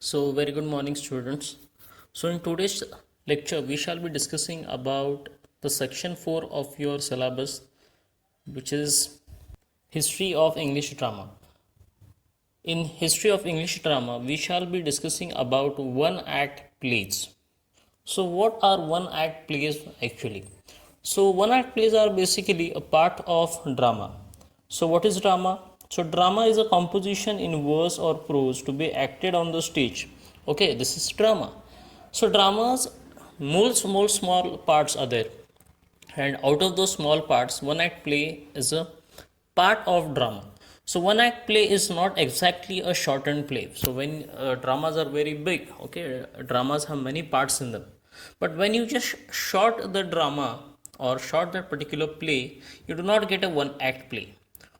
So, very good morning, students. So, in today's lecture, we shall be discussing about the section 4 of your syllabus, which is History of English Drama. In History of English Drama, we shall be discussing about one act plays. So, what are one act plays actually? So, one act plays are basically a part of drama. So, what is drama? So, drama is a composition in verse or prose to be acted on the stage. Okay, this is drama. So, dramas, more small parts are there, and out of those small parts, one act play is a part of drama. So one act play is not exactly a shortened play. So when dramas are very big, okay, dramas have many parts in them, but when you just short the drama or short that particular play, you do not get a one act play.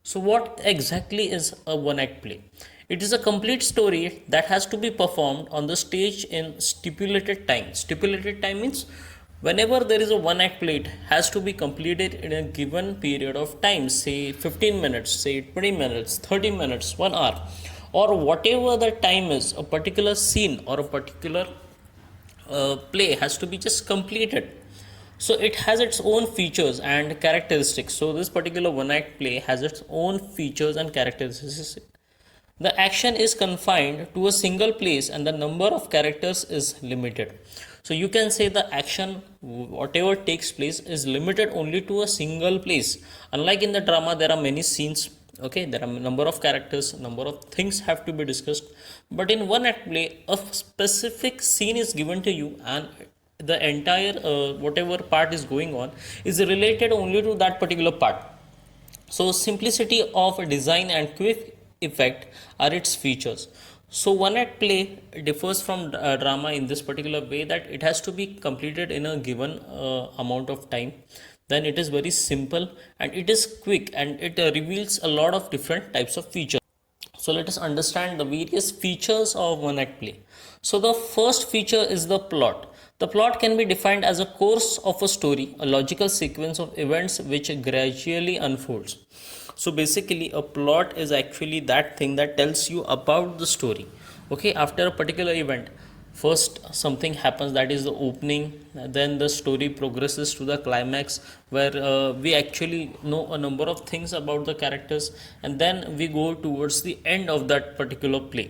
So what exactly is a one act play? It is a complete story that has to be performed on the stage in stipulated time. Stipulated time means whenever there is a one act play, it has to be completed in a given period of time, say 15 minutes, say 20 minutes, 30 minutes, 1 hour, or whatever the time is. A particular scene or a particular play has to be just completed. So it has its own features and characteristics. So this particular one act play has its own features and characteristics. The action is confined to a single place and the number of characters is limited. So you can say the action, whatever takes place, is limited only to a single place. Unlike in the drama, there are many scenes. Okay, there are a number of characters, number of things have to be discussed. But in one act play, a specific scene is given to you, and the entire whatever part is going on is related only to that particular part. So simplicity of design and quick effect are its features. So one act play differs from drama in this particular way that it has to be completed in a given amount of time. Then it is very simple and it is quick, and it reveals a lot of different types of features. So let us understand the various features of one act play. So the first feature is the plot. The plot can be defined as a course of a story, a logical sequence of events which gradually unfolds. So basically a plot is actually that thing that tells you about the story. Okay, after a particular event, first something happens, that is the opening, then the story progresses to the climax where we actually know a number of things about the characters, and then we go towards the end of that particular play.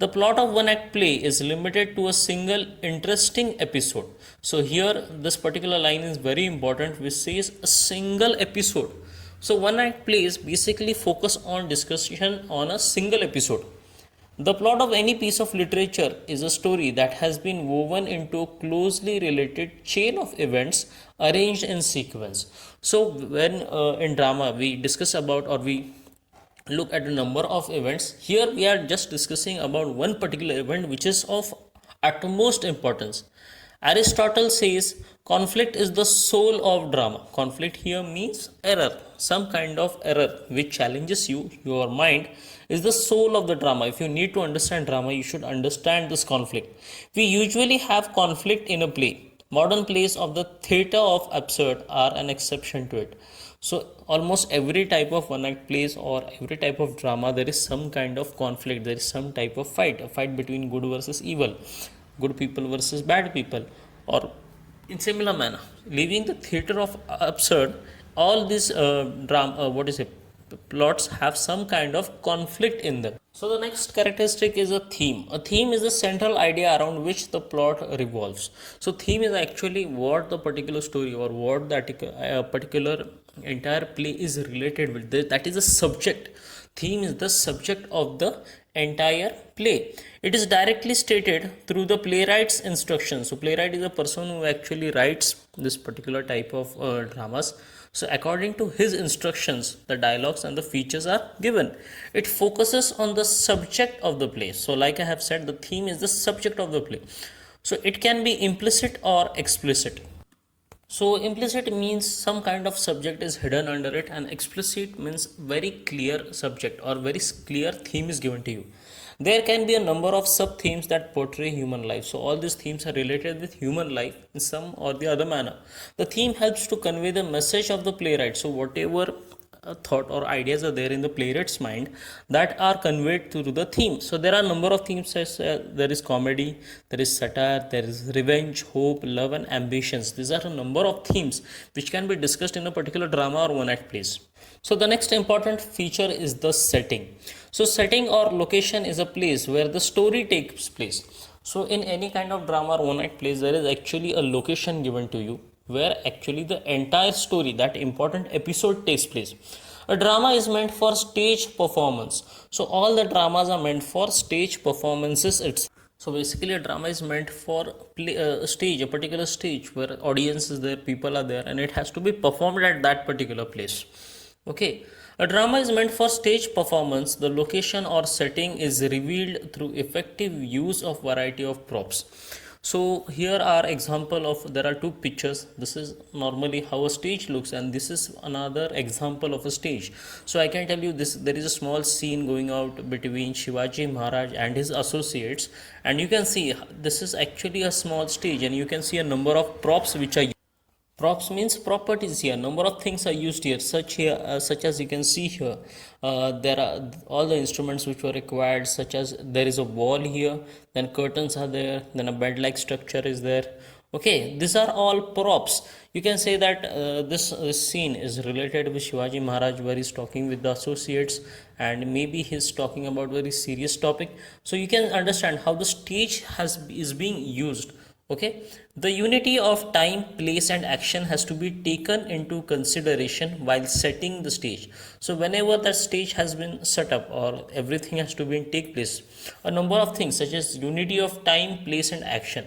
The plot of one act play is limited to a single interesting episode. So here this particular line is very important, which says a single episode. So one act plays basically focus on discussion on a single episode. The plot of any piece of literature is a story that has been woven into a closely related chain of events arranged in sequence. So, when in drama we discuss about, or we look at a number of events, here we are just discussing about one particular event which is of utmost importance. Aristotle says conflict is the soul of drama. Conflict here means error, some kind of error which challenges you, your mind, is the soul of the drama. If you need to understand drama, you should understand this conflict. We usually have conflict in a play. Modern plays of the theatre of absurd are an exception to it. So almost every type of one act plays or every type of drama, there is some kind of conflict, there is some type of fight, a fight between good versus evil, good people versus bad people, or in similar manner, leaving the theatre of absurd, all these drama, what is it, plots have some kind of conflict in them. So the next characteristic is a theme. A theme is the central idea around which the plot revolves. So theme is actually what the particular story or what that particular entire play is related with. That is the subject. Theme is the subject of the entire play. It is directly stated through the playwright's instructions. So playwright is a person who actually writes this particular type of dramas. So according to his instructions, the dialogues and the features are given. It focuses on the subject of the play. So like I have said, the theme is the subject of the play. So it can be implicit or explicit. So implicit means some kind of subject is hidden under it, and explicit means very clear subject or very clear theme is given to you. There can be a number of sub themes that portray human life. So all these themes are related with human life in some or the other manner. The theme helps to convey the message of the playwright. So whatever thought or ideas are there in the playwright's mind that are conveyed through the theme. So there are a number of themes, as there is comedy, there is satire, there is revenge, hope, love, and ambitions. These are a number of themes which can be discussed in a particular drama or one act plays. So the next important feature is the setting. So setting or location is a place where the story takes place. So in any kind of drama or one act plays, there is actually a location given to you where actually the entire story, that important episode, takes place. A drama is meant for stage performance. So all the dramas are meant for stage performances itself. So basically, a drama is meant for a stage, a particular stage where audience is there, people are there, and it has to be performed at that particular place. Okay, a drama is meant for stage performance. The location or setting is revealed through effective use of variety of props. So here are example of, there are two pictures. This is normally how a stage looks, and this is another example of a stage. So I can tell you this, there is a small scene going out between Shivaji Maharaj and his associates, and you can see this is actually a small stage, and you can see a number of props which are, props means properties here, number of things are used here, such as you can see here. There are all the instruments which were required, such as there is a wall here, then curtains are there, then a bed like structure is there. Okay, these are all props. You can say that this scene is related with Shivaji Maharaj, where he's talking with the associates, and maybe he's talking about very serious topic. So you can understand how the stage is being used. Okay, the unity of time, place, and action has to be taken into consideration while setting the stage. So whenever that stage has been set up, or everything has to be take place, a number of things such as unity of time, place, and action,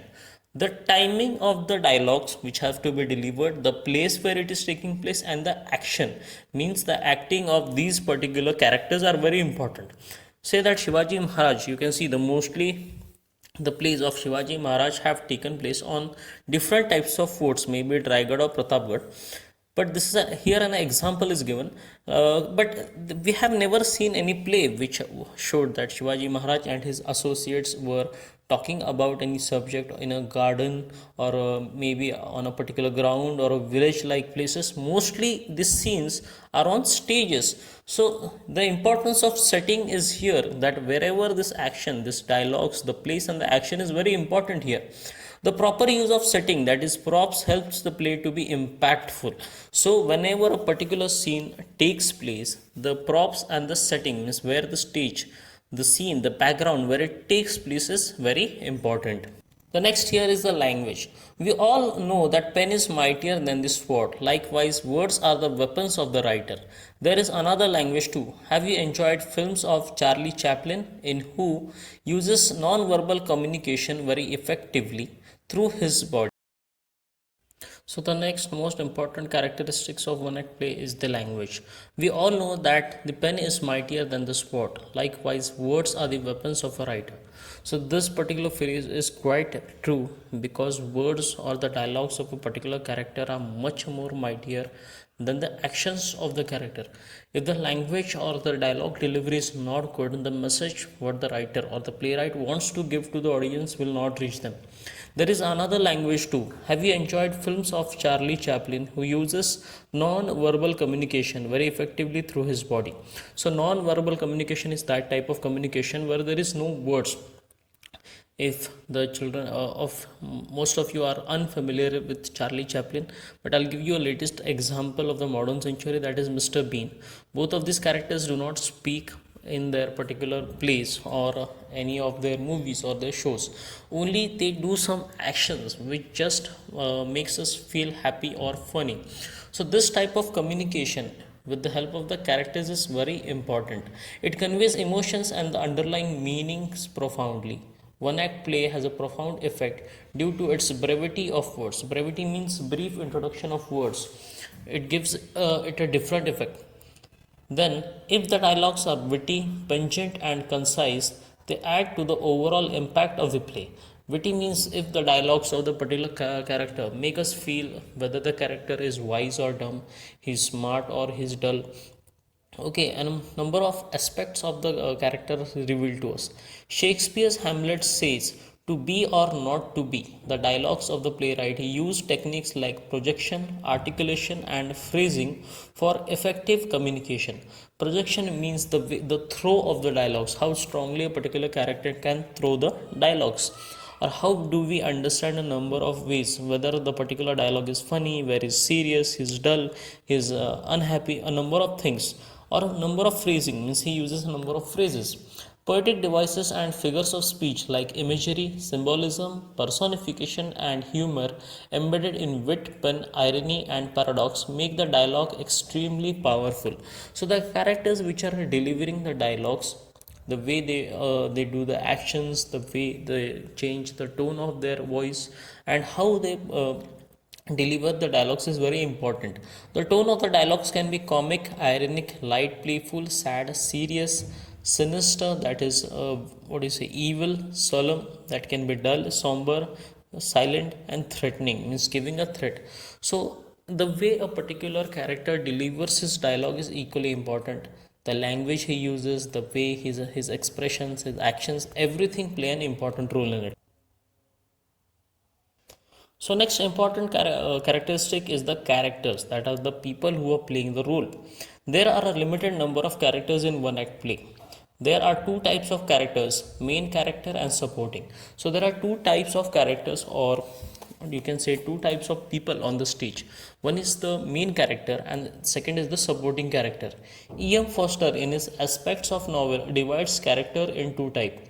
the timing of the dialogues which have to be delivered, the place where it is taking place, and the action means the acting of these particular characters are very important. Say that Shivaji Maharaj, you can see the mostly the plays of Shivaji Maharaj have taken place on different types of forts, maybe Raigad or Pratapgarh. But this is here an example is given. But we have never seen any play which showed that Shivaji Maharaj and his associates were talking about any subject in a garden, or maybe on a particular ground or a village like places. Mostly these scenes are on stages. So the importance of setting is here, that wherever this action, this dialogues, the place and the action is very important here. The proper use of setting, that is props, helps the play to be impactful. So whenever a particular scene takes place, the props and the setting means where the stage, the scene, the background where it takes place is very important. The next here is the language. We all know that pen is mightier than the sword. Likewise, words are the weapons of the writer. There is another language too. Have you enjoyed films of Charlie Chaplin, in who uses non-verbal communication very effectively through his body? So the next most important characteristics of one act play is the language. We all know that the pen is mightier than the sword. Likewise, words are the weapons of a writer. So this particular phrase is quite true, because words or the dialogues of a particular character are much more mightier than the actions of the character. If the language or the dialogue delivery is not good, the message what the writer or the playwright wants to give to the audience will not reach them. There is another language too. Have you enjoyed films of Charlie Chaplin, who uses non-verbal communication very effectively through his body? So non-verbal communication is that type of communication where there is no words. If the children of most of you are unfamiliar with Charlie Chaplin, but I'll give you a latest example of the modern century, that is Mr. Bean. Both of these characters do not speak in their particular plays or any of their movies or their shows. Only they do some actions which just makes us feel happy or funny. So this type of communication with the help of the characters is very important. It conveys emotions and the underlying meanings profoundly. One act play has a profound effect due to its brevity of words. Brevity means brief introduction of words. It gives it a different effect. Then, if the dialogues are witty, pungent, and concise, they add to the overall impact of the play. Witty means if the dialogues of the particular character make us feel whether the character is wise or dumb, he's smart or he's dull. Okay, and a number of aspects of the character revealed to us. Shakespeare's Hamlet says, To be or not to be, the dialogues of the playwright. He used techniques like projection, articulation, and phrasing for effective communication. Projection means the throw of the dialogues, how strongly a particular character can throw the dialogues, or how do we understand a number of ways whether the particular dialogue is funny, very serious, is dull, is unhappy, a number of things. Or a number of phrasing means he uses a number of phrases. Poetic devices and figures of speech like imagery, symbolism, personification, and humor embedded in wit, pun, irony, and paradox make the dialogue extremely powerful. So, the characters which are delivering the dialogues, the way they do the actions, the way they change the tone of their voice, and how they deliver the dialogues is very important. The tone of the dialogues can be comic, ironic, light, playful, sad, serious, sinister, that is what do you say, evil, solemn, that can be dull, somber, silent, and threatening, means giving a threat. So the way a particular character delivers his dialogue is equally important. The language he uses, the way his expressions, his actions, everything play an important role in it. So next important characteristic is the characters, that are the people who are playing the role. There are a limited number of characters in one act play. There are two types of characters, main character and supporting. So there are two types of characters, or you can say two types of people on the stage. One is the main character and second is the supporting character. E.M. Foster in his Aspects of Novel divides character in two types.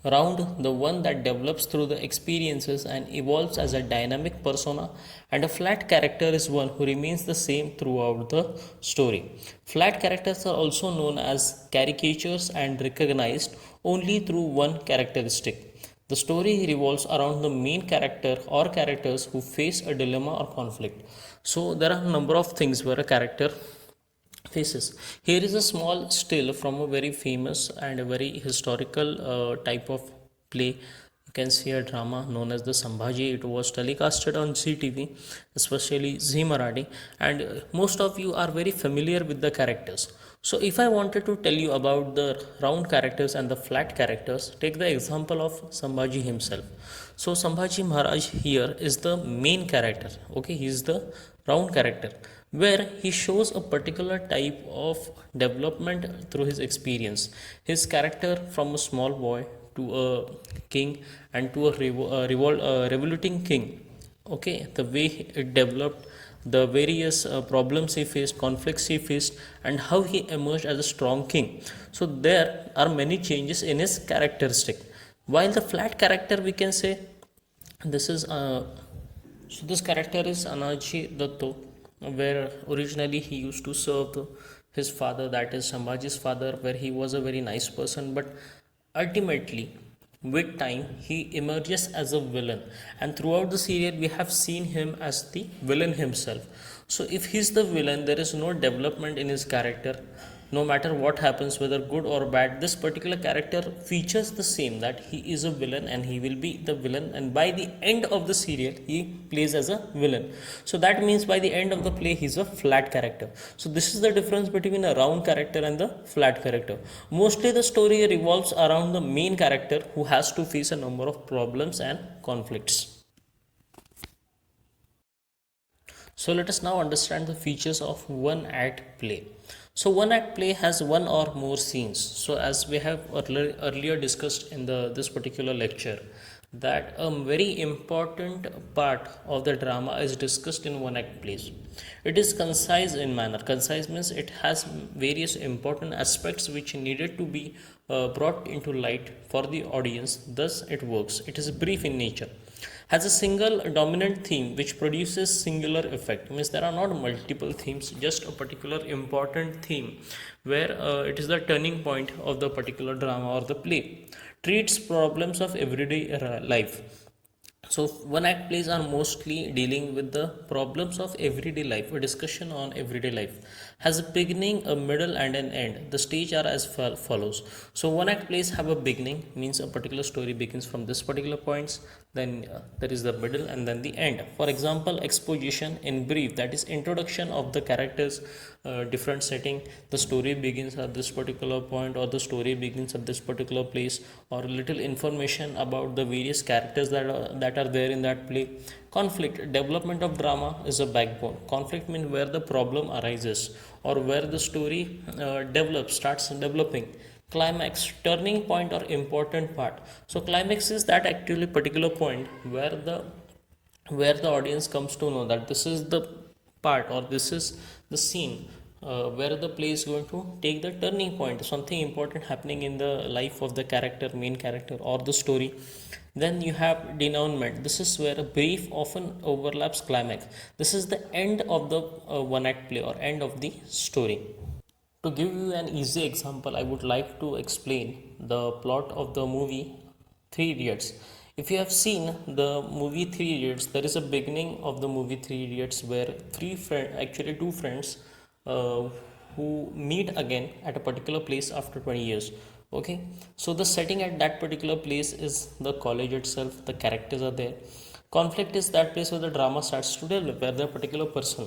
Round, the one that develops through the experiences and evolves as a dynamic persona, and a flat character is one who remains the same throughout the story. Flat characters are also known as caricatures and recognized only through one characteristic. The story revolves around the main character or characters who face a dilemma or conflict. So, there are a number of things where a character faces. Here is a small still from a very famous and a very historical type of play. You can see a drama known as the Sambhaji. It was telecasted on CTV, especially Zee Marathi, and most of you are very familiar with the characters. So, if I wanted to tell you about the round characters and the flat characters, take the example of Sambhaji himself. So, Sambhaji Maharaj here is the main character. Okay, he is the round character, where he shows a particular type of development through his experience. His character from a small boy to a king and to a revoluting king. Okay, the way it developed, the various problems he faced, conflicts he faced, and how he emerged as a strong king. So there are many changes in his characteristic. While the flat character, we can say this is so this character is Anaji Datto, where originally he used to serve his father, that is Sambhaji's father, where he was a very nice person, but ultimately with time he emerges as a villain, and throughout the serial we have seen him as the villain himself. So if he's the villain, there is no development in his character. No matter what happens, whether good or bad, this particular character features the same, that he is a villain and he will be the villain, and by the end of the serial he plays as a villain. So that means by the end of the play he's a flat character. So this is the difference between a round character and the flat character. Mostly the story revolves around the main character who has to face a number of problems and conflicts. So let us now understand the features of one act play. So one act play has one or more scenes. So as we have earlier discussed in this particular lecture, that a very important part of the drama is discussed in one act plays. It is concise in manner. Concise means it has various important aspects which needed to be brought into light for the audience. Thus it works. It is brief in nature, has a single dominant theme which produces singular effect. Means there are not multiple themes, just a particular important theme where it is the turning point of the particular drama or the play. Treats problems of everyday life. So one act plays are mostly dealing with the problems of everyday life, a discussion on everyday life. Has a beginning, a middle, and an end. The stage are as follows. So one act plays have a beginning, means a particular story begins from this particular points. then there is the middle, and then the end. For example, exposition in brief, that is introduction of the characters, different setting, the story begins at this particular point, or the story begins at this particular place, or little information about the various characters that are there in that play. Conflict, development of drama is a backbone. Conflict means where the problem arises, or where the story starts developing. Climax, turning point or important part. So climax is that actually particular point where the audience comes to know that this is the part, or this is the scene where the play is going to take the turning point, something important happening in the life of the character, main character, or the story. Then you have denouement. This is where a brief often overlaps climax. This is the end of the one act play, or end of the story. To give you an easy example, I would like to explain the plot of the movie Three Idiots. If you have seen the movie Three Idiots, there is a beginning of the movie Three Idiots where two friends, uh, who meet again at a particular place after 20 years. Okay, so the setting at that particular place is the college itself. The characters are there. Conflict is that place where the drama starts to develop, where the particular person,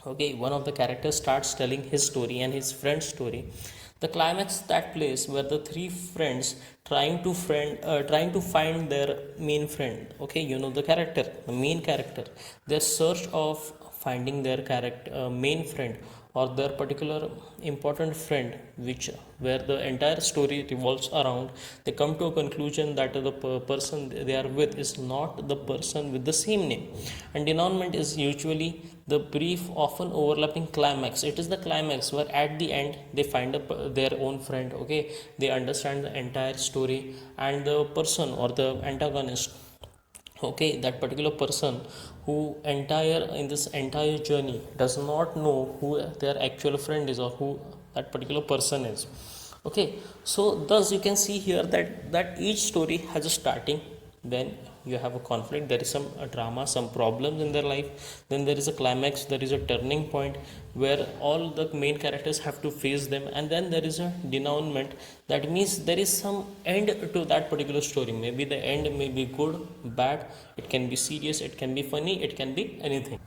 okay, one of the characters starts telling his story and his friend's story. The climax, that place where the three friends trying to find their main friend. Okay, you know the character, the main character, their search of finding their character, main friend, or their particular important friend, which where the entire story revolves around. They come to a conclusion that the person they are with is not the person with the same name. And denouement is usually the brief, often overlapping climax. It is the climax where at the end they find their own friend. Okay, they understand the entire story, and the person or the antagonist, okay, that particular person who entire in this entire journey does not know who their actual friend is, or who that particular person is. Okay, so thus you can see here that each story has a starting, then you have a conflict, there is some drama, some problems in their life, then there is a climax, there is a turning point where all the main characters have to face them, and then there is a denouement. That means there is some end to that particular story. Maybe the end may be good, bad, it can be serious, it can be funny, it can be anything.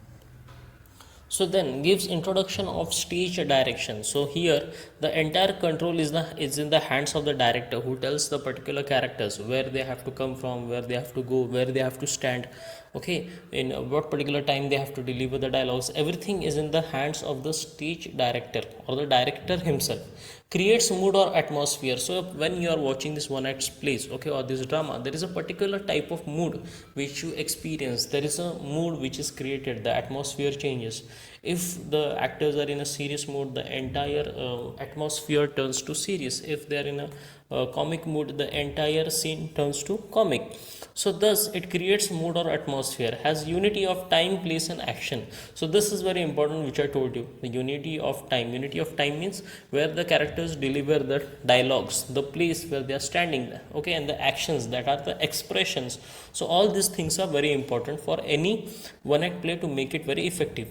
So then gives introduction of stage direction. So here the entire control is in the hands of the director, who tells the particular characters where they have to come from, where they have to go, where they have to stand, okay, in what particular time they have to deliver the dialogues. Everything is in the hands of the stage director, or the director himself. Creates mood or atmosphere. So when you are watching this one act plays, okay, or this drama, there is a particular type of mood which you experience. There is a mood which is created, the atmosphere changes. If the actors are in a serious mood, the entire atmosphere turns to serious. If they are in a comic mood, the entire scene turns to comic. So thus it creates mood or atmosphere, has unity of time, place and action. So this is very important, which I told you, the unity of time. Unity of time means where the characters deliver the dialogues, the place where they are standing, okay, and the actions, that are the expressions. So all these things are very important for any one act play to make it very effective.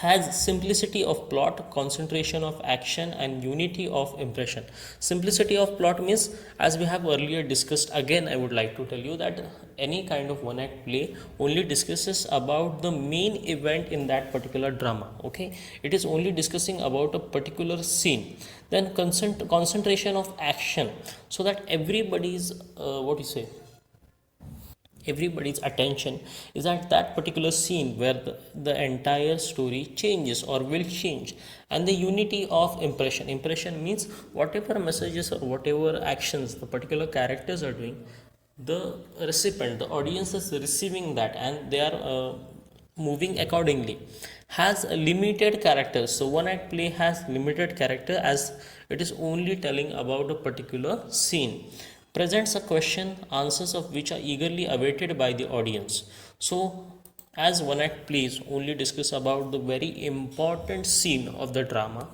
Has simplicity of plot, concentration of action and unity of impression. Simplicity of plot means, as we have earlier discussed, again I would like to tell you that any kind of one act play only discusses about the main event in that particular drama. Okay, it is only discussing about a particular scene. Then concentration of action, so that everybody's everybody's attention is at that particular scene where the entire story changes or will change. And the unity of impression means whatever messages or whatever actions the particular characters are doing, the recipient, the audience is receiving that, and they are moving accordingly. Has limited characters. So one act play has limited character, as it is only telling about a particular scene. Presents a question, answers of which are eagerly awaited by the audience. So as one act plays only discuss about the very important scene of the drama,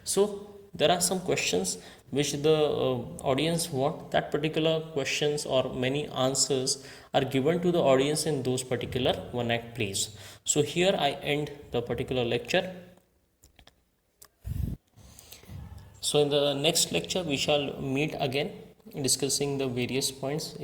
so there are some questions which the audience want. That particular questions or many answers are given to the audience in those particular one act plays. So here I end the particular lecture. So in the next lecture we shall meet again discussing the various points.